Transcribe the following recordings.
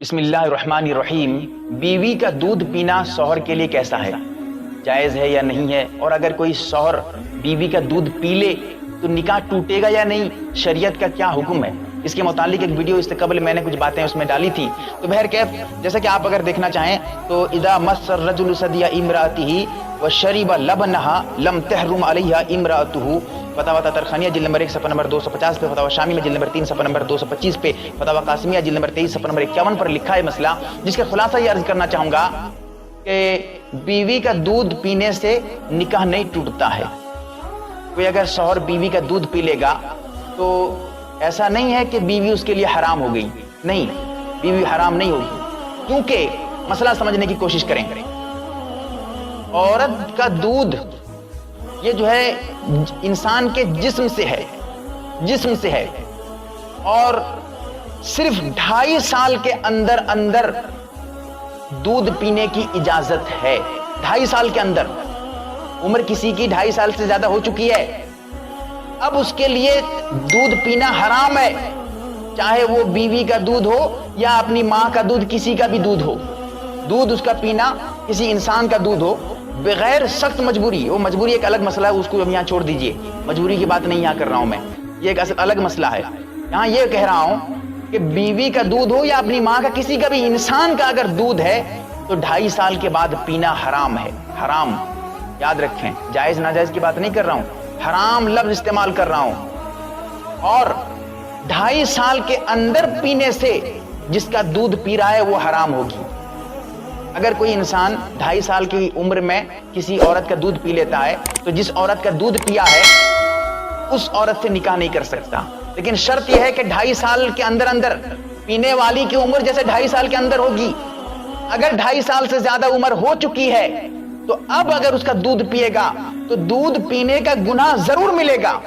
بسم اللہ الرحمن الرحیم۔ بیوی کا دودھ پینا شوہر کے لیے کیسا ہے، جائز ہے یا نہیں ہے؟ اور اگر کوئی شوہر بیوی کا دودھ پی لے تو نکاح ٹوٹے گا یا نہیں؟ شریعت کا کیا حکم ہے؟ اس کے متعلق ایک ویڈیو اس سے قبل میں نے کچھ باتیں اس میں ڈالی تھی، تو بہرکیف جیسا کہ آپ اگر دیکھنا چاہیں تو اذا مس الرجل ثدی امرأته وشرب لبنها لم تحرم عليها امرأته، فتاوی ترخانیہ جلد نمبر 1 صفحہ نمبر 250 پہ، فتاوی شامی میں جلد نمبر 3 صفحہ نمبر 225 پہ، فتاوی قاسمیہ جلد نمبر 23 صفحہ نمبر 51 پر لکھا ہے مسئلہ، جس کا خلاصہ یہ عرض کرنا چاہوں گا کہ بیوی کا دودھ پینے سے نکاح نہیں ٹوٹتا ہے۔ کوئی اگر شوہر بیوی کا دودھ پی لے گا تو ایسا نہیں ہے کہ بیوی اس کے لیے حرام ہو گئی، نہیں، بیوی حرام نہیں ہوگی، کیونکہ مسئلہ سمجھنے کی کوشش کریں۔ عورت کا دودھ یہ جو ہے انسان کے جسم سے ہے، اور صرف 2.5 سال کے اندر دودھ پینے کی اجازت ہے۔ 2.5 سال کے اندر عمر کسی کی 2.5 سال سے زیادہ ہو چکی ہے، اب اس کے لیے دودھ پینا حرام ہے، چاہے وہ بیوی کا دودھ ہو یا اپنی ماں کا دودھ، کسی کا بھی دودھ ہو، دودھ اس کا پینا کسی انسان کا دودھ ہو بغیر سخت مجبوری۔ وہ مجبوری ایک الگ مسئلہ ہے، اس کو یہاں چھوڑ دیجئے، مجبوری کی بات نہیں یہاں کر رہا ہوں میں، یہ ایک الگ مسئلہ ہے۔ یہاں یہ کہہ رہا ہوں کہ بیوی کا دودھ ہو یا اپنی ماں کا، کسی کا بھی انسان کا اگر دودھ ہے تو 2.5 سال کے بعد پینا حرام ہے، حرام، یاد رکھیں، جائز ناجائز کی بات نہیں کر رہا ہوں، حرام لفظ استعمال کر رہا ہوں۔ اور 2.5 سال کے اندر پینے سے جس کا دودھ پی رہا ہے وہ حرام ہوگی۔ اگر کوئی انسان 2.5 سال کی عمر میں کسی عورت کا دودھ پی لیتا ہے تو جس عورت کا دودھ پیا ہے اس عورت سے نکاح نہیں کر سکتا، لیکن شرط یہ ہے کہ 2.5 سال کے اندر پینے والی کی عمر جیسے 2.5 سال کے اندر ہوگی۔ اگر 2.5 سال سے زیادہ عمر ہو چکی ہے تو اب اگر اس کا دودھ پیے گا تو دودھ پینے کا گناہ ضرور ملے گا،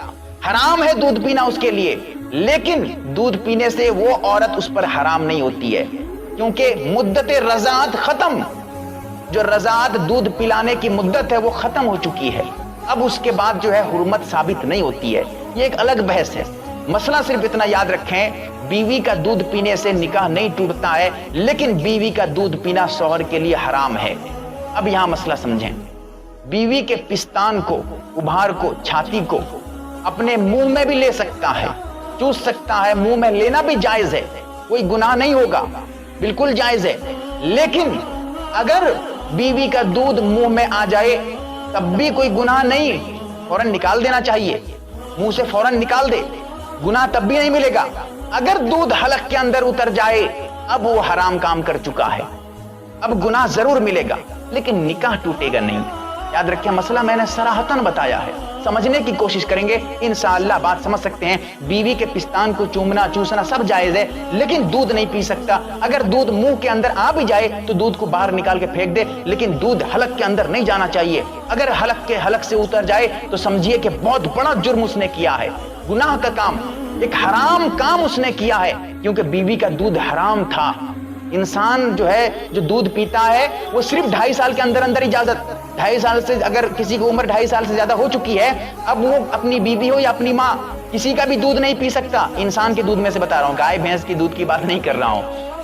حرام ہے دودھ پینا اس کے لیے، لیکن دودھ پینے سے وہ عورت اس پر حرام نہیں ہوتی ہے، کیونکہ مدت رضاعت ختم، جو رضاعت دودھ پلانے کی مدت ہے وہ ختم ہو چکی ہے، اب اس کے بعد جو ہے حرمت ثابت نہیں ہوتی ہے۔ یہ ایک الگ بحث ہے، مسئلہ صرف اتنا یاد رکھیں، بیوی کا دودھ پینے سے نکاح نہیں ٹوٹتا ہے، لیکن بیوی کا دودھ پینا شوہر کے لیے حرام ہے۔ اب یہاں مسئلہ سمجھیں، بیوی کے پستان کو، ابھار کو، چھاتی کو اپنے منہ میں بھی لے سکتا ہے، چوس سکتا ہے، منہ میں لینا بھی جائز ہے، کوئی گناہ نہیں ہوگا، بالکل جائز ہے، لیکن اگر بیوی کا دودھ منہ میں آ جائے تب بھی کوئی گناہ نہیں، فوراً نکال دینا چاہیے، منہ سے فوراً نکال دے، گناہ تب بھی نہیں ملے گا۔ اگر دودھ حلق کے اندر اتر جائے اب وہ حرام کام کر چکا ہے، اب گناہ ضرور ملے گا لیکن نکاح ٹوٹے گا نہیں۔ یاد رکھیں، مسئلہ میں نے صراحتاً بتایا ہے، سمجھنے کی کوشش کریں گے انشاءاللہ بات سمجھ سکتے ہیں۔ بیوی کے پستان کو چومنا چوسنا سب جائز ہے، لیکن دودھ نہیں پی سکتا۔ اگر دودھ منہ کے اندر آ بھی جائے تو دودھ کو باہر نکال کے پھینک دے، لیکن دودھ حلق کے اندر نہیں جانا چاہیے۔ اگر حلق سے اتر جائے تو سمجھیے کہ بہت بڑا جرم اس نے کیا ہے، گناہ کا کام، ایک حرام کام اس نے کیا ہے، کیونکہ بیوی کا دودھ حرام تھا۔ انسان جو ہے جو دودھ پیتا ہے وہ صرف 2.5 سال کے اندر اجازت، 2.5 سال سے اگر کسی کی عمر 2.5 سال سے زیادہ ہو چکی ہے اب وہ اپنی بیوی ہو یا اپنی ماں کسی کا بھی دودھ نہیں پی سکتا۔ انسان کے دودھ میں سے بتا رہا ہوں، گائے بھینس کی دودھ کی بات نہیں کر رہا ہوں،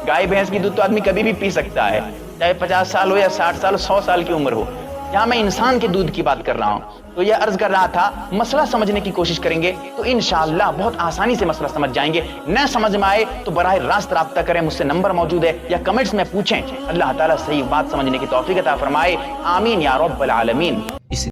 گائے بھینس کی دودھ تو آدمی کبھی بھی پی سکتا ہے، چاہے 50 سال ہو یا 60 سال 100 سال کی عمر ہو، یہاں میں انسان کے دودھ کی بات کر رہا ہوں۔ تو یہ عرض کر رہا تھا، مسئلہ سمجھنے کی کوشش کریں گے تو انشاءاللہ بہت آسانی سے مسئلہ سمجھ جائیں گے۔ نہ سمجھ میں آئے تو براہ راست رابطہ کریں، مجھ سے نمبر موجود ہے یا کمنٹس میں پوچھیں۔ اللہ تعالیٰ صحیح بات سمجھنے کی توفیق عطا فرمائے، آمین یا رب العالمین۔